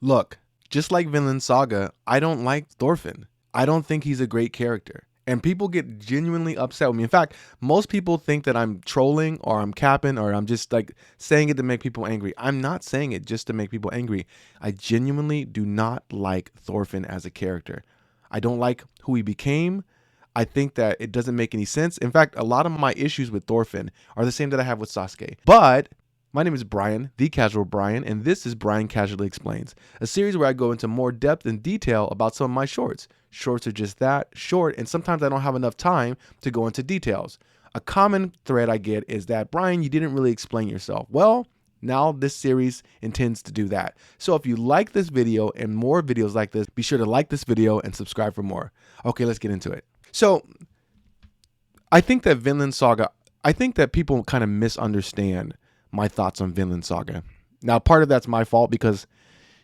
Look, just like Vinland Saga, I don't like Thorfinn. I don't think he's a great character. And people get genuinely upset with me. In fact, most people think that I'm trolling or I'm capping or I'm just like saying it to make people angry. I'm not saying it just to make people angry. I genuinely do not like Thorfinn as a character. I don't like who he became. I think that it doesn't make any sense. In fact, a lot of my issues with Thorfinn are the same that I have with Sasuke. But my name is Brian, the Casual Brian, and this is Brian Casually Explains, a series where I go into more depth and detail about some of my shorts. Shorts are just that, short, and sometimes I don't have enough time to go into details. A common thread I get is that, Brian, you didn't really explain yourself. Well, now this series intends to do that. So if you like this video and more videos like this, be sure to like this video and subscribe for more. Okay, let's get into it. So I think that Vinland Saga, I think that people kind of misunderstand my thoughts on Vinland Saga. Now, part of that's my fault because,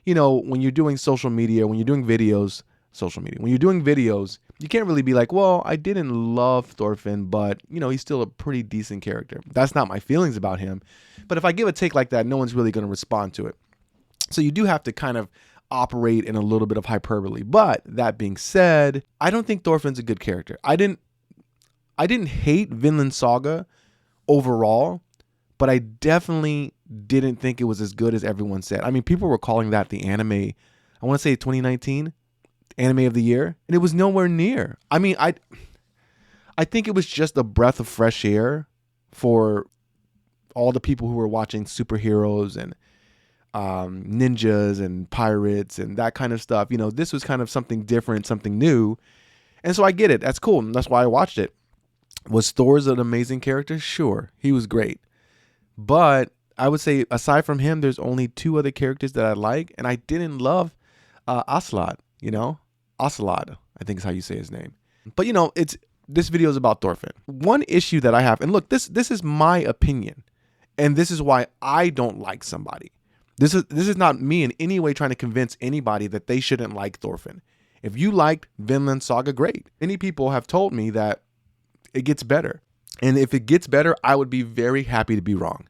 you know, when you're doing social media, when you're doing videos, when you're doing videos, you can't really be like, well, I didn't love Thorfinn, but, you know, he's still a pretty decent character. That's not my feelings about him. But if I give a take like that, no one's really going to respond to it. So you do have to kind of operate in a little bit of hyperbole. But that being said, I don't think Thorfinn's a good character. I didn't hate Vinland Saga overall, but I definitely didn't think it was as good as everyone said. I mean, people were calling that the anime, I want to say 2019 anime of the year, and it was nowhere near. I mean, I think it was just a breath of fresh air for all the people who were watching superheroes and ninjas and pirates and that kind of stuff. You know, this was kind of something different, something new. And so I get it. That's cool. And that's why I watched it. Was Thor's an amazing character? Sure. He was great. But I would say aside from him, there's only two other characters that I like. And I didn't love Aslot, you know? Ocelot, I think is how you say his name. But, you know, this video is about Thorfinn. One issue that I have, and look, this is my opinion. And this is why I don't like somebody. This is not me in any way trying to convince anybody that they shouldn't like Thorfinn. If you liked Vinland Saga, great. Many people have told me that it gets better. And if it gets better, I would be very happy to be wrong.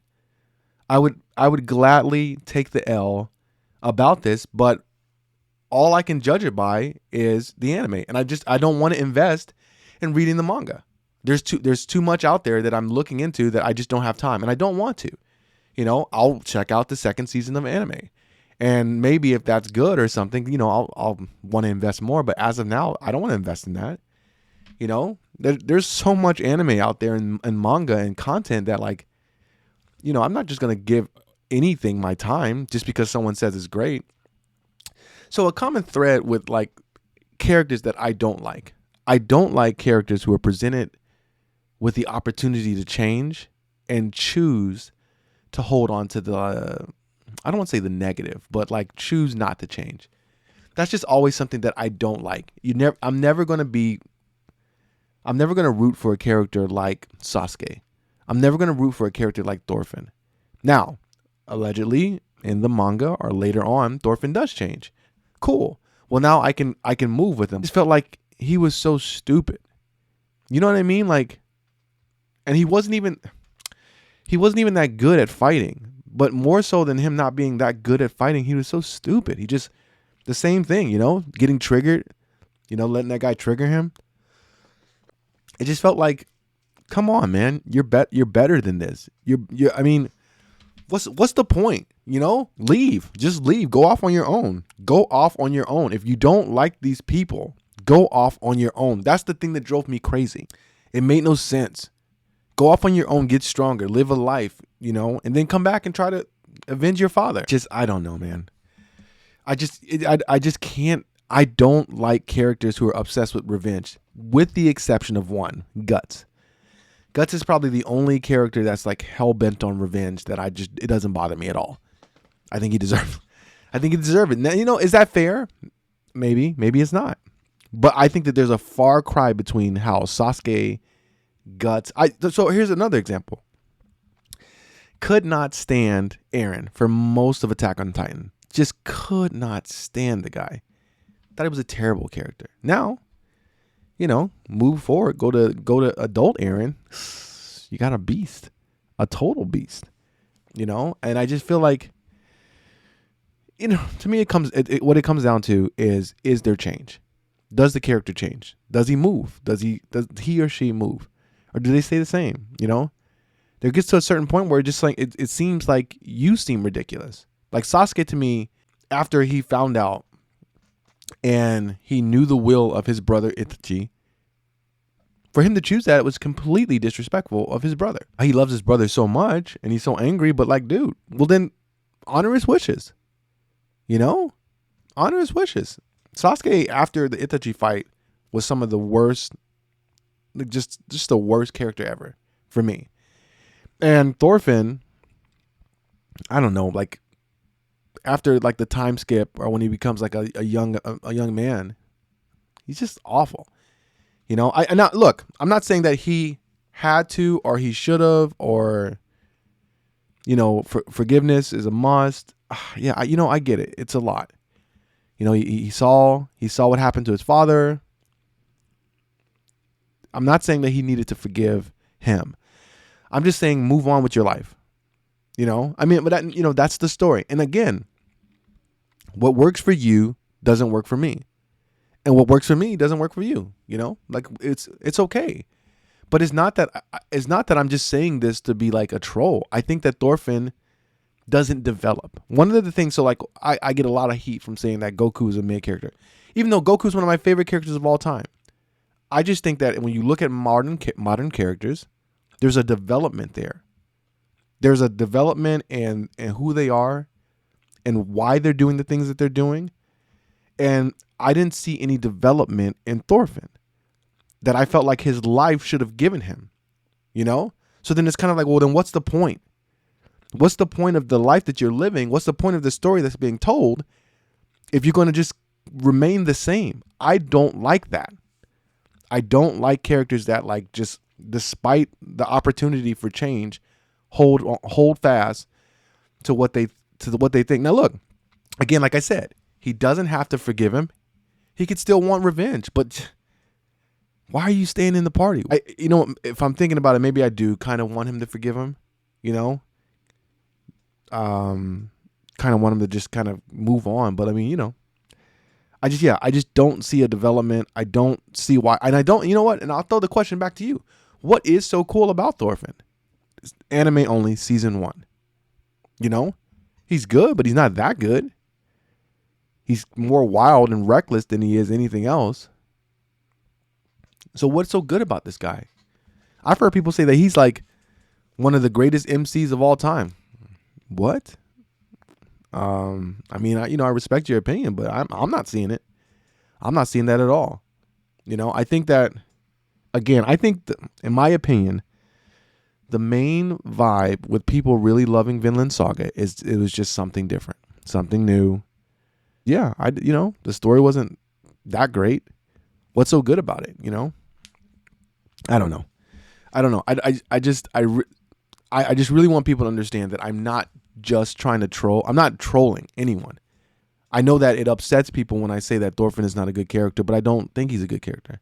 I would gladly take the L about this, but all I can judge it by is the anime. And I don't want to invest in reading the manga. There's too much out there that I'm looking into that I just don't have time, and I don't want to. You know, I'll check out the second season of anime. And maybe if that's good or something, you know, I'll want to invest more. But as of now, I don't want to invest in that. You know, there's so much anime out there and manga and content that, like, you know, I'm not just going to give anything my time just because someone says it's great. So a common thread with like characters that I don't like characters who are presented with the opportunity to change and choose to hold on to the, I don't want to say the negative, but like choose not to change. That's just always something that I don't like. I'm never going to root for a character like Sasuke. I'm never going to root for a character like Thorfinn. Now, allegedly in the manga or later on, Thorfinn does change. Cool. Well, now I can move with him. I just felt like he was so stupid. You know what I mean? Like, and he wasn't even that good at fighting. But more so than him not being that good at fighting, he was so stupid. He just, the same thing, you know, getting triggered, you know, letting that guy trigger him. It just felt like, come on, man, you're better than this. I mean, what's the point? You know, just leave, go off on your own. If you don't like these people, go off on your own. That's the thing that drove me crazy. It made no sense. Go off on your own, get stronger, live a life, you know, and then come back and try to avenge your father. I don't know, man. I just can't. I don't like characters who are obsessed with revenge, with the exception of one, Guts. Guts is probably the only character that's like hell bent on revenge that it doesn't bother me at all. I think he deserves it. Now, you know, is that fair? Maybe it's not. But I think that there's a far cry between how Sasuke, Guts. So here's another example. Could not stand Eren for most of Attack on Titan. Just could not stand the guy. Thought he was a terrible character. Now, you know, move forward. Go to adult Eren. You got a beast, a total beast. You know, and I just feel like to me, what it comes down to is there change? Does the character change? Does he move? Does he or she move? Or do they stay the same? There gets to a certain point where just like it seems like you seem ridiculous. Like Sasuke to me, after he found out and he knew the will of his brother Itachi, for him to choose that, it was completely disrespectful of his brother. He loves his brother so much and he's so angry, but like, dude, well then honor his wishes. Honor his wishes. Sasuke, after the Itachi fight, was some of the worst, like just the worst character ever for me. And Thorfinn, I don't know, like after like the time skip or when he becomes like a young man, he's just awful. Now look, I'm not saying that he had to or he should have or forgiveness is a must. Yeah, I get it. It's a lot. He saw what happened to his father. I'm not saying that he needed to forgive him. I'm just saying move on with your life. But that's the story. And again, what works for you doesn't work for me. And what works for me doesn't work for you. Like it's okay. But it's not that I'm just saying this to be like a troll. I think that Thorfinn doesn't develop. One of the things, so like I get a lot of heat from saying that Goku is a mid character, even though Goku is one of my favorite characters of all time. I just think that when you look at modern characters, there's a development there. There's a development and who they are and why they're doing the things that they're doing. And I didn't see any development in Thorfinn that I felt like his life should have given him, So then it's kind of like, well, then what's the point? What's the point of the life that you're living? What's the point of the story that's being told if you're going to just remain the same? I don't like that. I don't like characters that like just despite the opportunity for change, hold fast to what they think. Now look, again, like I said, he doesn't have to forgive him. He could still want revenge, but why are you staying in the party? If I'm thinking about it, maybe I do kind of want him to forgive him, kind of want him to just kind of move on. But I mean, I just don't see a development. I don't see why. And I don't, what? And I'll throw the question back to you. What is so cool about Thorfinn? It's anime only, season 1. He's good, but he's not that good. He's more wild and reckless than he is anything else. So what's so good about this guy? I've heard people say that he's like one of the greatest MCs of all time. What? I mean, I respect your opinion, but I'm not seeing it. I'm not seeing that at all. I think that, again, in my opinion, the main vibe with people really loving Vinland Saga is it was just something different, something new. Yeah, the story wasn't that great. What's so good about it? I don't know. I just really want people to understand that I'm not just trying to troll. I'm not trolling anyone. I know that it upsets people when I say that Thorfinn is not a good character, but I don't think he's a good character.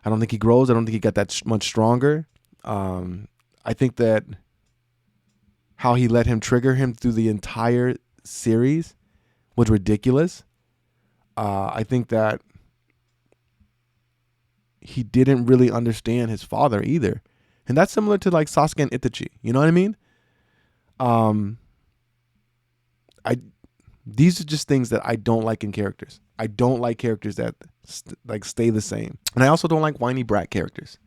I don't think he grows. I don't think he got that much stronger. I think that how he let him trigger him through the entire series was ridiculous. I think that he didn't really understand his father either. And that's similar to like Sasuke and Itachi. You know what I mean? These are just things that I don't like in characters. I don't like characters that stay the same. And I also don't like whiny brat characters.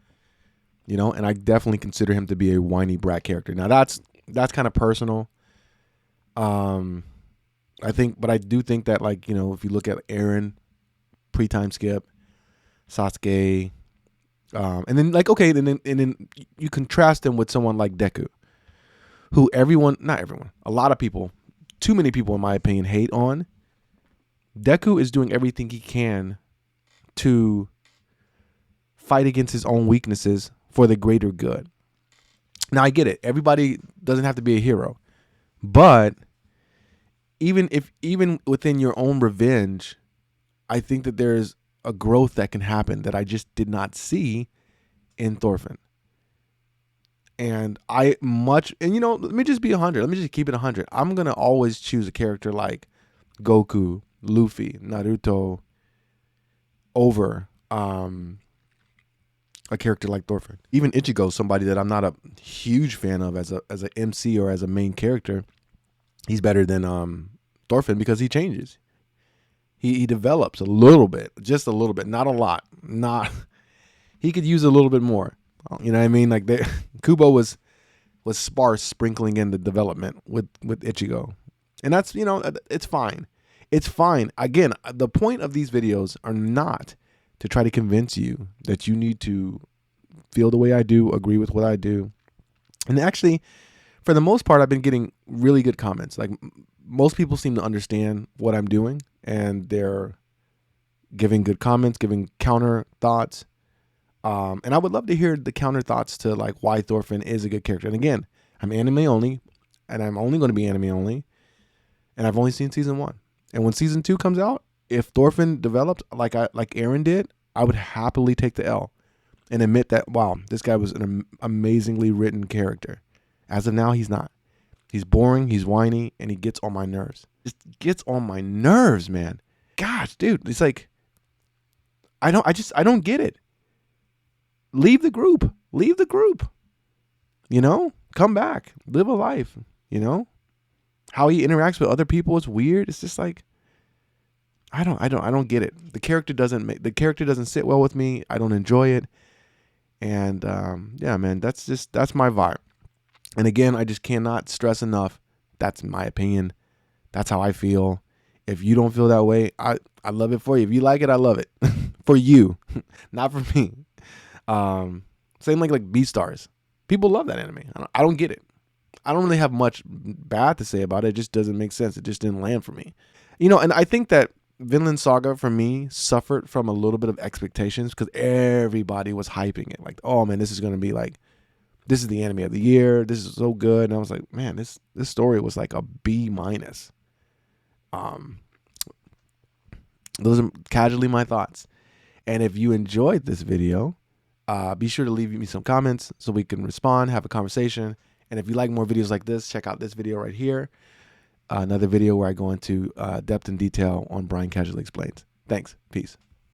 And I definitely consider him to be a whiny brat character. Now that's kind of personal. But I do think that if you look at Eren, pre-time skip, Sasuke, and then and then you contrast them with someone like Deku, who not everyone, a lot of people, too many people in my opinion, hate on. Deku is doing everything he can to fight against his own weaknesses for the greater good. Now I get it. Everybody doesn't have to be a hero, but even within your own revenge, I think that there's a growth that can happen that I just did not see in Thorfinn. And let me just be 100. Let me just keep it 100. I'm going to always choose a character like Goku, Luffy, Naruto over a character like Thorfinn. Even Ichigo, somebody that I'm not a huge fan of as an MC or as a main character, he's better than Thorfinn because he changes. He develops a little bit, just a little bit, not a lot. Not he could use a little bit more. You know what I mean? Like Kubo was sparse, sprinkling in the development with Ichigo, and that's, you know, it's fine. It's fine. Again, the point of these videos are not to try to convince you that you need to feel the way I do, agree with what I do. And actually, for the most part, I've been getting really good comments. Like, most people seem to understand what I'm doing, and they're giving good comments, giving counter thoughts. And I would love to hear the counter thoughts to like why Thorfinn is a good character. And again, I'm anime only, and I'm only going to be anime only, and I've only seen season 1. And when season 2 comes out, if Thorfinn developed like Aaron did, I would happily take the L and admit that, wow, this guy was an amazingly written character. As of now, he's not. He's boring, he's whiny, and he gets on my nerves. Just gets on my nerves, man. Gosh, dude, it's like I don't get it. Leave the group. Leave the group. You know? Come back. Live a life. You know? How he interacts with other people is weird. It's just like I don't get it. The character doesn't sit well with me. I don't enjoy it. And yeah, man, that's my vibe. And again, I just cannot stress enough. That's my opinion. That's how I feel. If you don't feel that way, I love it for you. If you like it, I love it. For you, not for me. Same like Beastars. People love that anime. I don't get it. I don't really have much bad to say about it. It just doesn't make sense. It just didn't land for me. You know, and I think that Vinland Saga for me suffered from a little bit of expectations because everybody was hyping it. Like, oh man, this is going to be like, this is the anime of the year. This is so good. And I was like, man, this story was like a B-. Those are casually my thoughts. And if you enjoyed this video, be sure to leave me some comments so we can respond, have a conversation. And if you like more videos like this, check out this video right here. Another video where I go into depth and detail on Brian Casually Explains. Thanks. Peace.